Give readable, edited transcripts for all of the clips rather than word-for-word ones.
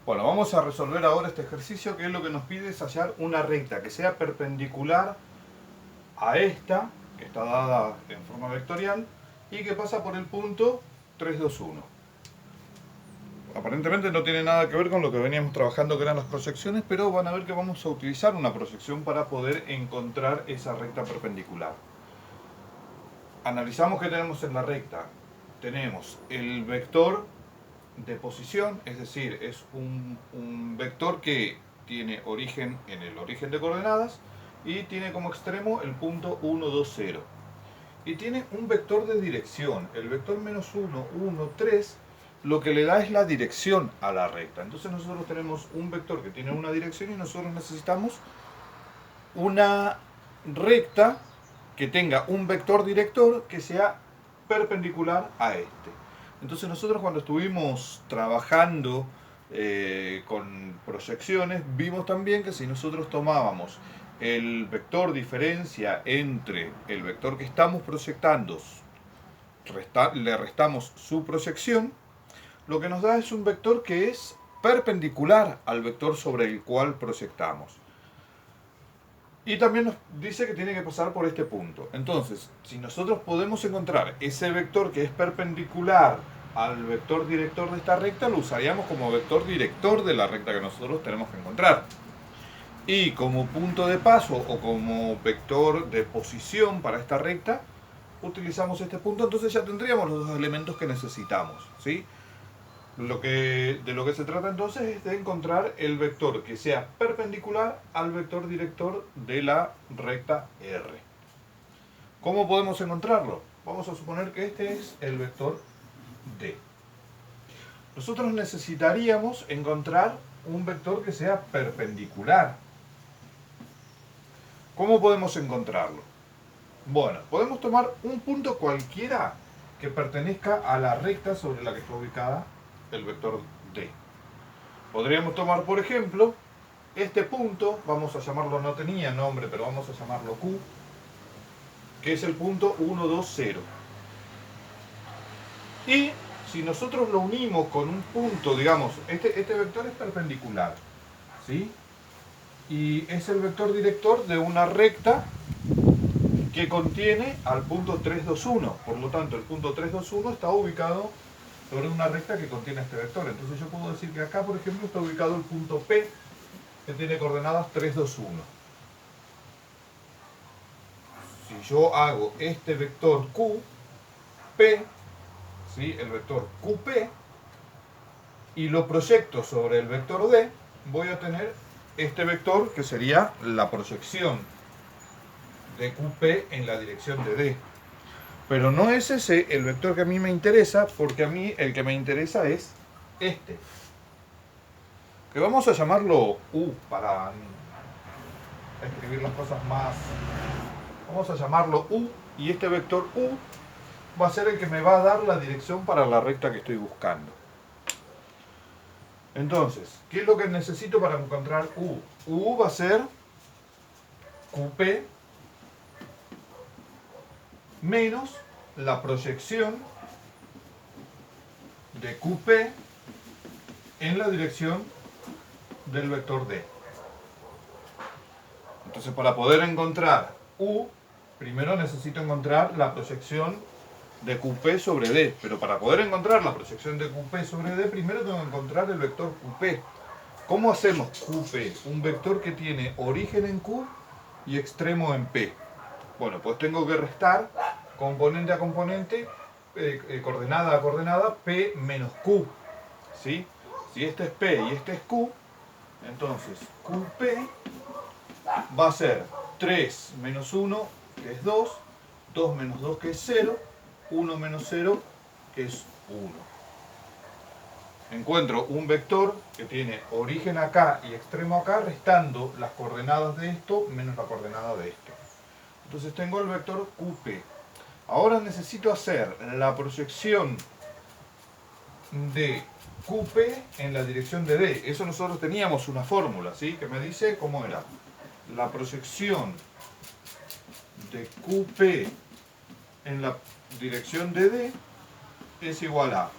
Bueno, vamos a resolver ahora este ejercicio, que es lo que nos pide es hallar una recta que sea perpendicular a esta, que está dada en forma vectorial, y que pasa por el punto 3, 2, 1. Aparentemente no tiene nada que ver con lo que veníamos trabajando, que eran las proyecciones, pero van a ver que vamos a utilizar una proyección para poder encontrar esa recta perpendicular. Analizamos qué tenemos en la recta. Tenemos el vector de posición, es decir, es un vector que tiene origen en el origen de coordenadas y tiene como extremo el punto 1, 2, 0. Y tiene un vector de dirección, el vector menos 1, 1, 3, lo que le da es la dirección a la recta. Entonces nosotros tenemos un vector que tiene una dirección y nosotros necesitamos una recta que tenga un vector director que sea perpendicular a este. Entonces nosotros cuando estuvimos trabajando con proyecciones, vimos también que si nosotros tomábamos el vector diferencia entre el vector que estamos proyectando, le restamos su proyección, lo que nos da es un vector que es perpendicular al vector sobre el cual proyectamos. Y también nos dice que tiene que pasar por este punto. Entonces, si nosotros podemos encontrar ese vector que es perpendicular al vector director de esta recta, lo usaríamos como vector director de la recta que nosotros tenemos que encontrar. Y como punto de paso o como vector de posición para esta recta, utilizamos este punto, entonces ya tendríamos los dos elementos que necesitamos, ¿sí? De lo que se trata entonces es de encontrar el vector que sea perpendicular al vector director de la recta R. ¿Cómo podemos encontrarlo? Vamos a suponer que este es el vector D. Nosotros necesitaríamos encontrar un vector que sea perpendicular. ¿Cómo podemos encontrarlo? Bueno, podemos tomar un punto cualquiera que pertenezca a la recta sobre la que está ubicada el vector D. Podríamos tomar, por ejemplo, este punto, vamos a llamarlo, no tenía nombre, pero vamos a llamarlo Q, que es el punto 1, 2, 0. Y si nosotros lo unimos con un punto, digamos, este vector es perpendicular, ¿sí? Y es el vector director de una recta que contiene al punto 3, 2, 1. Por lo tanto, el punto 3, 2, 1 está ubicado sobre una recta que contiene este vector. Entonces yo puedo decir que acá, por ejemplo, está ubicado el punto P, que tiene coordenadas 3, 2, 1. Si yo hago este vector Q, P, ¿sí? El vector QP, y lo proyecto sobre el vector D, voy a tener este vector que sería la proyección de QP en la dirección de D. Pero no es ese el vector que a mí me interesa, porque a mí el que me interesa es este. Que vamos a llamarlo U para escribir las cosas más. Vamos a llamarlo U, y este vector U va a ser el que me va a dar la dirección para la recta que estoy buscando. Entonces, ¿qué es lo que necesito para encontrar U? U va a ser QP menos la proyección de QP en la dirección del vector D. Entonces, para poder encontrar U, primero necesito encontrar la proyección de QP sobre D. Pero para poder encontrar la proyección de QP sobre D, primero tengo que encontrar el vector QP. ¿Cómo hacemos QP? Un vector que tiene origen en Q y extremo en P. Bueno, pues tengo que restar componente a componente, coordenada a coordenada, P menos Q. ¿Sí? Si este es P y este es Q, entonces QP va a ser 3 menos 1, que es 2, 2 menos 2, que es 0, 1 menos 0, que es 1. Encuentro un vector que tiene origen acá y extremo acá, restando las coordenadas de esto menos la coordenada de esto. Entonces tengo el vector QP. Ahora necesito hacer la proyección de QP en la dirección de D. Eso nosotros teníamos una fórmula, ¿sí? Que me dice cómo era. La proyección de QP en la dirección de D es igual a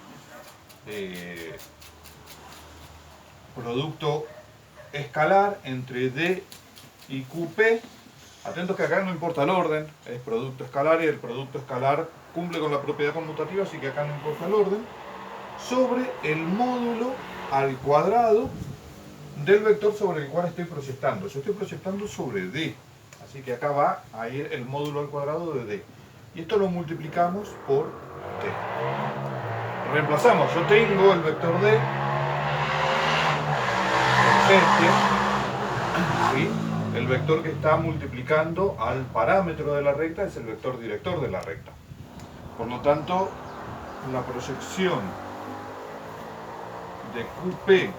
producto escalar entre D y QP. Atentos que acá no importa el orden, es producto escalar y el producto escalar cumple con la propiedad conmutativa, así que acá no importa el orden, sobre el módulo al cuadrado del vector sobre el cual estoy proyectando. Yo estoy proyectando sobre D, así que acá va a ir el módulo al cuadrado de D. Y esto lo multiplicamos por T. Reemplazamos, yo tengo el vector D, es este, ¿sí? El vector que está multiplicando al parámetro de la recta es el vector director de la recta. Por lo tanto, la proyección de QP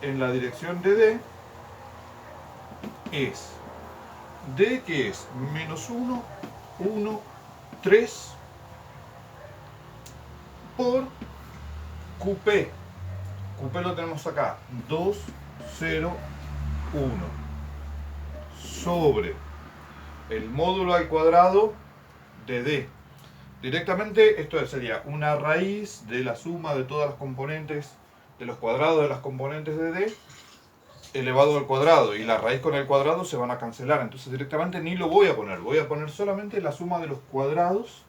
en la dirección de D es D, que es menos 1, 1, 3 por QP. QP lo tenemos acá, 2, 0, 1 sobre el módulo al cuadrado de D. Directamente esto sería una raíz de la suma de todas las componentes, de los cuadrados de las componentes de D, elevado al cuadrado, y la raíz con el cuadrado se van a cancelar, entonces directamente ni lo voy a poner solamente la suma de los cuadrados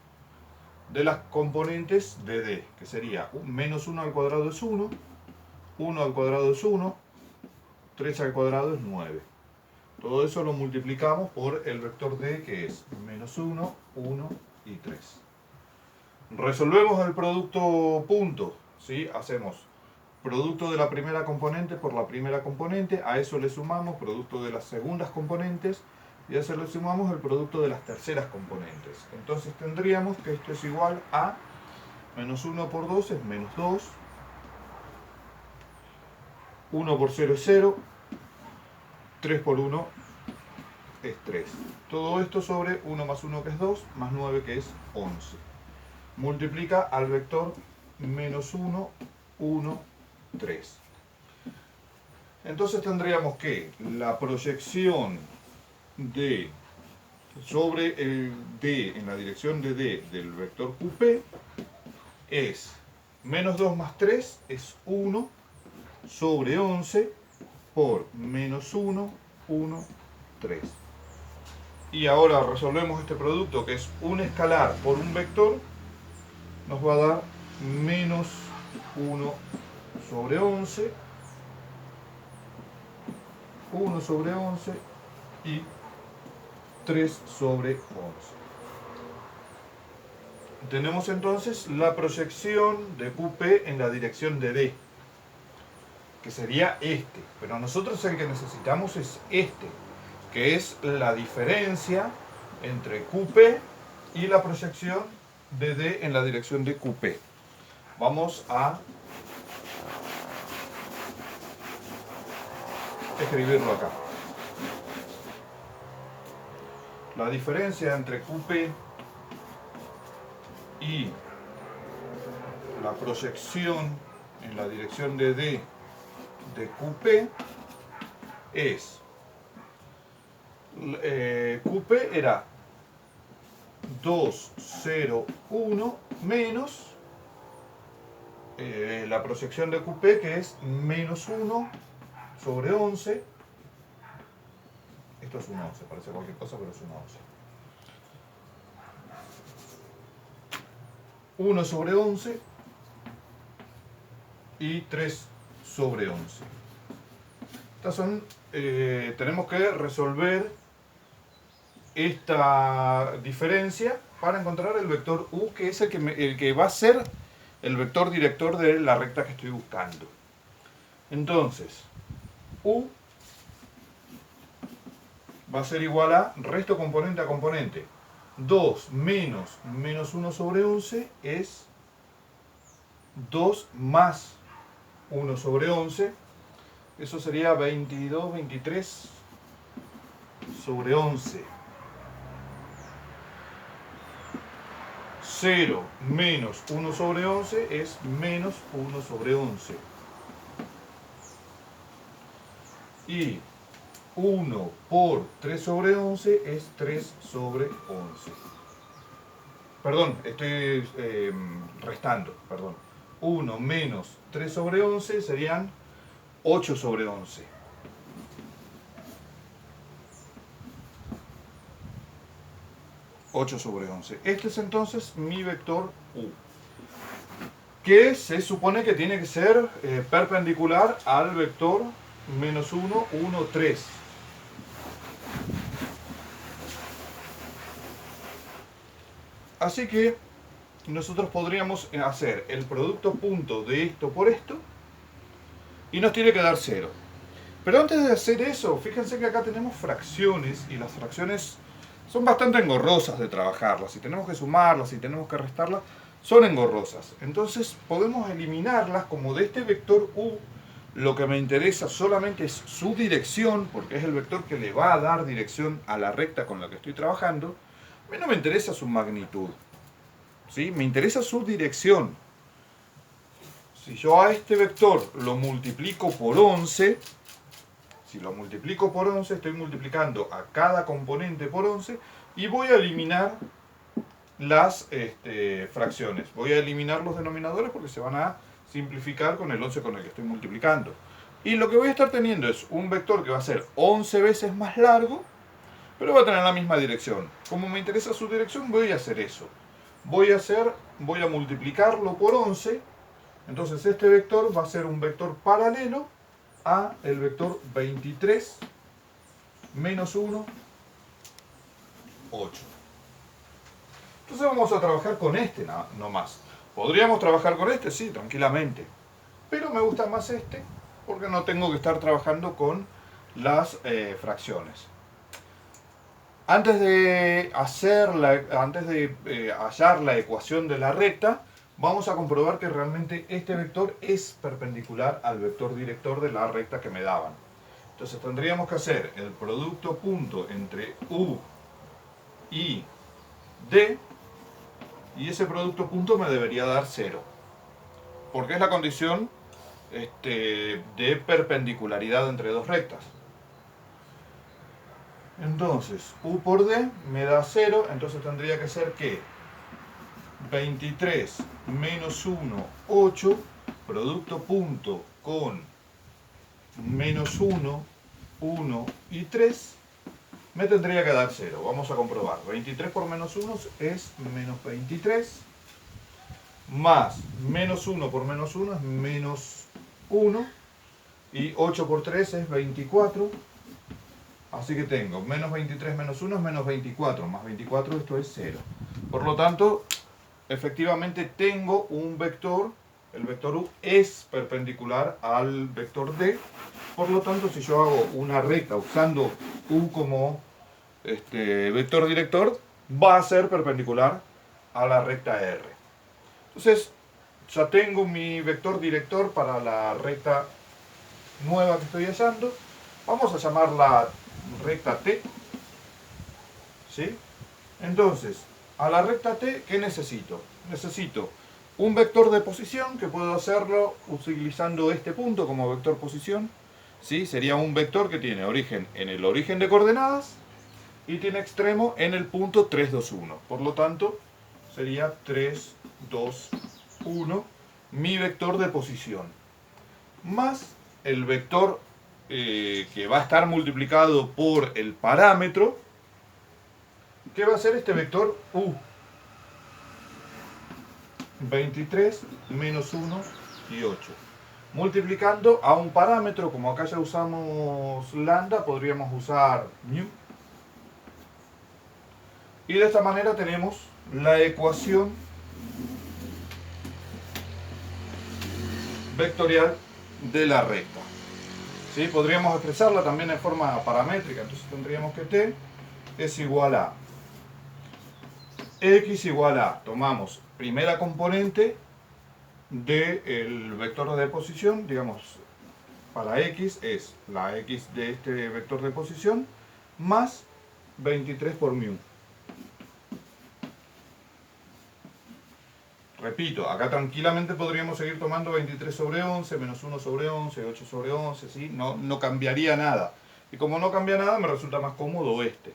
de las componentes de D, que sería menos 1 al cuadrado es 1, 1 al cuadrado es 1, 3 al cuadrado es 9. Todo eso lo multiplicamos por el vector D, que es menos 1, 1 y 3. Resolvemos el producto punto, ¿sí? Hacemos producto de la primera componente por la primera componente, a eso le sumamos producto de las segundas componentes y a eso le sumamos el producto de las terceras componentes. Entonces tendríamos que esto es igual a menos 1 por 2 es menos 2, 1 por 0 es 0, 3 por 1 es 3. Todo esto sobre 1 más 1 que es 2, más 9 que es 11. Multiplica al vector menos 1, 1, 3. Entonces tendríamos que la proyección de sobre el D en la dirección de D del vector QP es menos 2 más 3 es 1 sobre 11 por menos 1, 1, 3. Y ahora resolvemos este producto, que es un escalar por un vector, nos va a dar menos 1 sobre 11, 1 sobre 11 y 3 sobre 11. Tenemos entonces la proyección de QP en la dirección de D, que sería este, pero nosotros el que necesitamos es este, que es la diferencia entre QP y la proyección de D en la dirección de QP. Vamos a escribirlo acá. La diferencia entre QP y la proyección en la dirección de D de QP es QP era 2, 0, 1 menos la proyección de QP, que es menos 1 sobre 11. Esto es un 11, parece cualquier cosa, pero es un 11. 1 sobre 11 y 3 sobre 11. Estas son, tenemos que resolver esta diferencia para encontrar el vector U, que es el que va a ser el vector director de la recta que estoy buscando. Entonces, U va a ser igual a, resto componente a componente, 2 menos menos 1 sobre 11 es 2 más 1 sobre 11, eso sería 22, 23 sobre 11. 0 menos 1 sobre 11 es menos 1 sobre 11. Y 1 por 3 sobre 11 es 3 sobre 11. Perdón, estoy restando, perdón. 1 menos 3 sobre 11 serían 8 sobre 11. Este es entonces mi vector U, que se supone que tiene que ser perpendicular al vector menos 1, 1, 3. Así que nosotros podríamos hacer el producto punto de esto por esto y nos tiene que dar 0. Pero antes de hacer eso, fíjense que acá tenemos fracciones y las fracciones son bastante engorrosas de trabajarlas. Si tenemos que sumarlas, si tenemos que restarlas, son engorrosas. Entonces podemos eliminarlas como de este vector U. Lo que me interesa solamente es su dirección, porque es el vector que le va a dar dirección a la recta con la que estoy trabajando. A mí no me interesa su magnitud, ¿sí? Me interesa su dirección. Si yo a este vector lo multiplico por 11, si lo multiplico por 11, estoy multiplicando a cada componente por 11 y voy a eliminar las fracciones. Voy a eliminar los denominadores porque se van a simplificar con el 11 con el que estoy multiplicando. Y lo que voy a estar teniendo es un vector que va a ser 11 veces más largo, pero va a tener la misma dirección. Como me interesa su dirección, voy a hacer eso. Voy a multiplicarlo por 11. Entonces este vector va a ser un vector paralelo a el vector 23 menos 1, 8. Entonces vamos a trabajar con este nomás. ¿Podríamos trabajar con este? Sí, tranquilamente. Pero me gusta más este porque no tengo que estar trabajando con las fracciones. Antes de hallar la ecuación de la recta, vamos a comprobar que realmente este vector es perpendicular al vector director de la recta que me daban. Entonces tendríamos que hacer el producto punto entre U y D, y ese producto punto me debería dar 0, porque es la condición de perpendicularidad entre dos rectas. Entonces, U por D me da 0, entonces tendría que ser que 23 menos 1, 8, producto punto con menos 1, 1 y 3, me tendría que dar 0. Vamos a comprobar. 23 por menos 1 es menos 23, más menos 1 por menos 1 es menos 1, y 8 por 3 es 24. Así que tengo menos 23 menos 1 es menos 24, más 24 esto es 0. Por lo tanto, efectivamente tengo un vector, el vector U es perpendicular al vector D. Por lo tanto, si yo hago una recta usando U como vector director, va a ser perpendicular a la recta R. Entonces, ya tengo mi vector director para la recta nueva que estoy hallando. Vamos a llamarla recta T, ¿sí? Entonces, a la recta T, ¿qué necesito? Necesito un vector de posición, que puedo hacerlo utilizando este punto como vector posición, ¿sí? Sería un vector que tiene origen en el origen de coordenadas y tiene extremo en el punto 3, 2, 1. Por lo tanto, sería 3, 2, 1, mi vector de posición, más el vector que va a estar multiplicado por el parámetro, que va a ser este vector U. 23 menos 1 y 8. Multiplicando a un parámetro, como acá ya usamos lambda, podríamos usar mu. Y de esta manera tenemos la ecuación vectorial de la recta. ¿Sí? Podríamos expresarla también en forma paramétrica, entonces tendríamos que T es igual a X igual a, tomamos primera componente del vector de posición, digamos, para X es la X de este vector de posición, más 23 por mu. Repito, acá tranquilamente podríamos seguir tomando 23 sobre 11, menos 1 sobre 11, 8 sobre 11, ¿sí? No cambiaría nada. Y como no cambia nada, me resulta más cómodo este.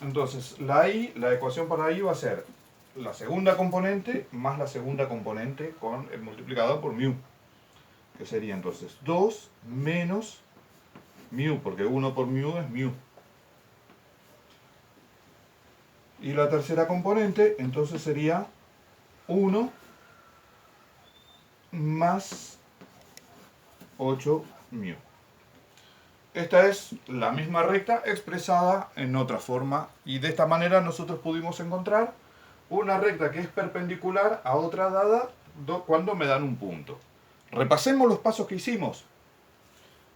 Entonces, la ecuación para I va a ser la segunda componente más la segunda componente con el multiplicador por mu, que sería entonces 2 menos mu, porque 1 por mu es mu. Y la tercera componente entonces sería 1 más 8 mu. Esta es la misma recta expresada en otra forma, y de esta manera nosotros pudimos encontrar una recta que es perpendicular a otra dada cuando me dan un punto. Repasemos los pasos que hicimos.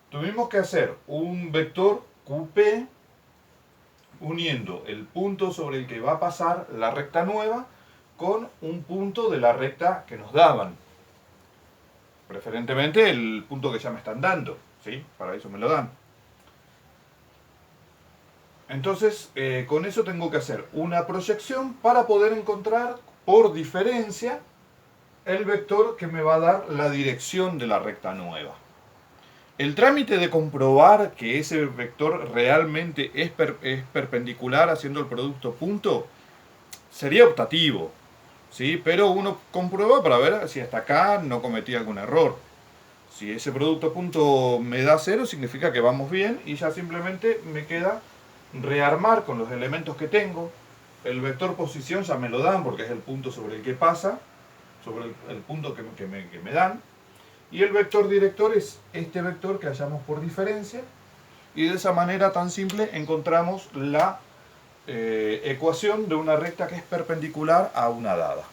Tuvimos que hacer un vector QP uniendo el punto sobre el que va a pasar la recta nueva con un punto de la recta que nos daban. Preferentemente el punto que ya me están dando, ¿sí? Para eso me lo dan. Entonces, con eso tengo que hacer una proyección para poder encontrar por diferencia el vector que me va a dar la dirección de la recta nueva. El trámite de comprobar que ese vector realmente es perpendicular haciendo el producto punto sería optativo, ¿sí? Pero uno comprueba para ver si hasta acá no cometí algún error. Si ese producto punto me da 0, significa que vamos bien, y ya simplemente me queda rearmar con los elementos que tengo. El vector posición ya me lo dan porque es el punto sobre el que pasa, sobre el punto que me dan. Y el vector director es este vector que hallamos por diferencia, y de esa manera tan simple encontramos la ecuación de una recta que es perpendicular a una dada.